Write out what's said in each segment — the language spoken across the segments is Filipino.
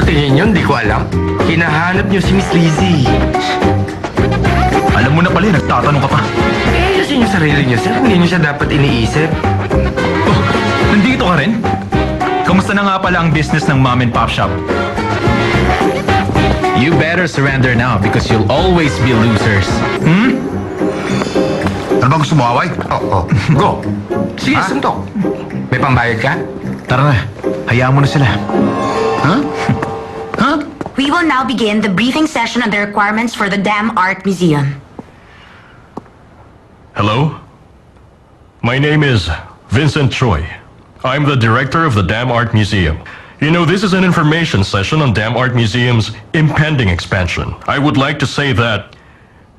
Sa tingin nyo, hindi ko alam. Hinahanap nyo si Miss Lizzie. Alam mo na pala, nagtatanong ka pa. Eh, ayusin yung sarili nyo, sir. Hindi nyo siya dapat iniisip. Oh, nandito ka rin? Kamusta na nga pala ang business ng mom and pop shop? You better surrender now because you'll always be losers. Ano bang gusto mo, away? Oo. Go. Sige, suntok. May pambayad ka? Tara na, hayaan mo na sila. We will now begin the briefing session on the requirements for the Dam Art Museum. Hello? My name is Vincent Choi. I'm the director of the Dam Art Museum. You know, this is an information session on Dam Art Museum's impending expansion. I would like to say that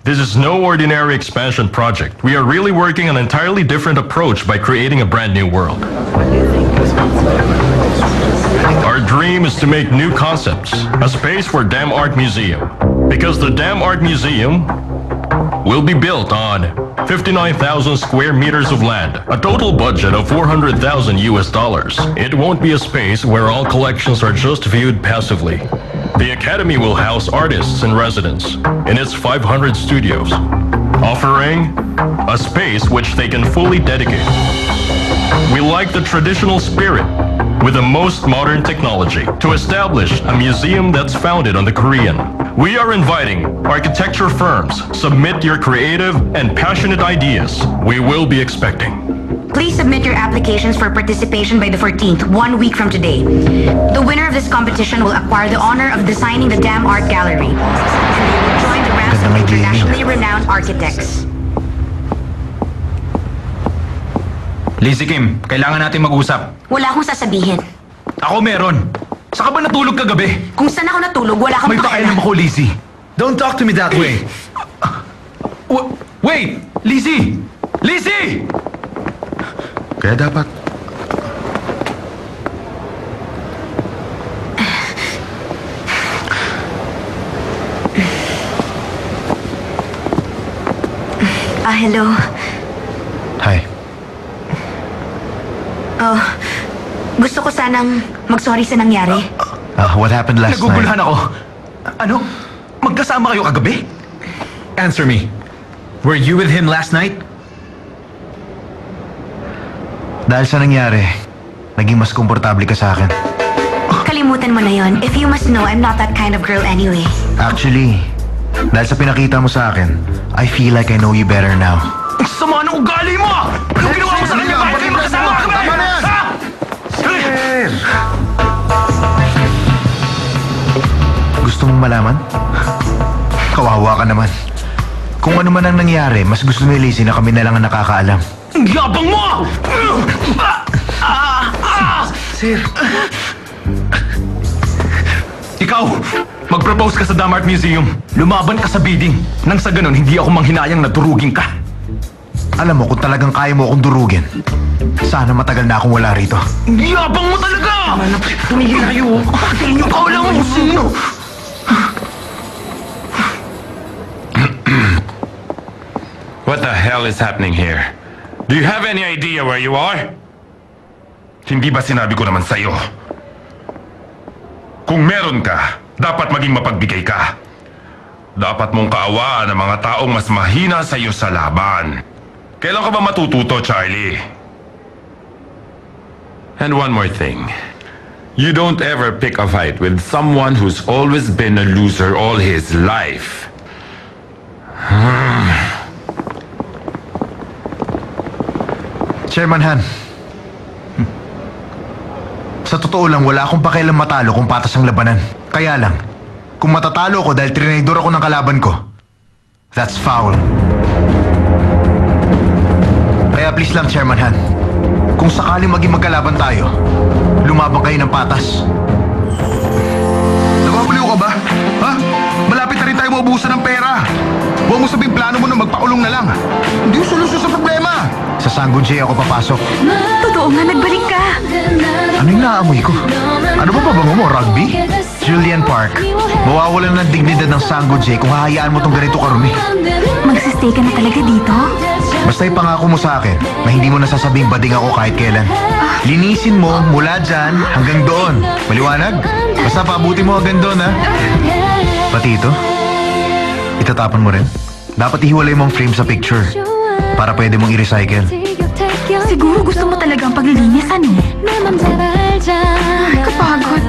this is no ordinary expansion project. We are really working on an entirely different approach by creating a brand new world. Our dream is to make new concepts, a space for Dam Art Museum. Because the Dam Art Museum will be built on 59,000 square meters of land, a total budget of $400,000 US. It won't be a space where all collections are just viewed passively. The Academy will house artists and residents in its 500 studios, offering a space which they can fully dedicate. We like the traditional spirit with the most modern technology to establish a museum that's founded on the Korean. We are inviting architecture firms. Submit your creative and passionate ideas. We will be expecting. Please submit your applications for participation by the 14th, 1 week from today. The winner of this competition will acquire the honor of designing the Dam Art Gallery. And they will join the ranks of internationally renowned architects. Lizzie Kim, kailangan natin mag-usap. Wala akong sasabihin. Ako meron. Saan ka ba natulog kagabi? Kung saan ako natulog, wala kang May pakialam ako, Lizzie. Don't talk to me that way. Wait! Lizzie! Lizzie! Kaya dapat... Hello. Hi. Gusto ko sanang mag-sorry sa nangyari. What happened last night? Naguguluhan ako. Ano? Magkasama kayo kagabi? Answer me. Were you with him last night? Dahil sa nangyari, naging mas komportable ka sa akin. Kalimutan mo na yon. If you must know, I'm not that kind of girl anyway. Actually, dahil sa pinakita mo sa akin, I feel like I know you better now. Ang sama ng ugali mo! Anong ginawa mo sa kanya? Bakit kayo magkasama kagabi? Tama na yan! Gusto mong malaman? Kawawa ka naman. Kung ano man ang nangyari, mas gusto ni Lizzie na kami na lang ang nakakaalam. Ang yabang mo! Sir. Ikaw, mag-propose ka sa Dam Art Museum. Lumaban ka sa bidding. Nang sa ganun, hindi ako manghinayang na durugin ka. Alam mo, kung talagang kaya mo akong durugin, sana matagal na akong wala rito. Ang yabang mo talaga! Tumigil na kayo. Tingin niyo pa wala mo kung sino. What the hell is happening here? Do you have any idea where you are? Hindi ba sinabi ko naman sa'yo? Kung meron ka, dapat maging mapagbigay ka. Dapat mong kaawaan ang mga taong mas mahina sa'yo sa laban. Kailan ka ba matututo, Charlie? And one more thing. You don't ever pick a fight with someone who's always been a loser all his life. Chairman Han, sa totoo lang, wala akong pakialam matalo kung patas ang labanan. Kaya lang, kung matatalo ko dahil trinidor ako ng kalaban ko, that's foul. Kaya please lang, Chairman Han, kung sakaling maging magkalaban tayo, lumabang kayo ng patas. Nababaliw ka ba? Ha? Malapit na rin tayo maubusan ng pera. Huwag mo sabing plano mo na magpakulong na lang. Hindi yung solusyon sa problema. Sa Sanggol J ako papasok. Totoo nga, nagbalik ka. Ano yung naamoy ko? Ano ba pabango mo, rugby? Julian Park, mawawalan ng dignidad ng Sanggol J kung hahayaan mo tong ganito karumi. Magsistay ka na talaga dito? Basta Basta ipangako mo sa akin na hindi mo nasasabing bading ako kahit kailan. Linisin mo mula dyan hanggang doon. Maliwanag? Basta paabuti mo hanggang doon, ha? Pati ito? Itatapon mo rin? Dapat ihiwalay mo ang frame sa picture para pwede mong i-recycle. Siguro gusto mo talaga ang paglilinis, ano? Kapagod.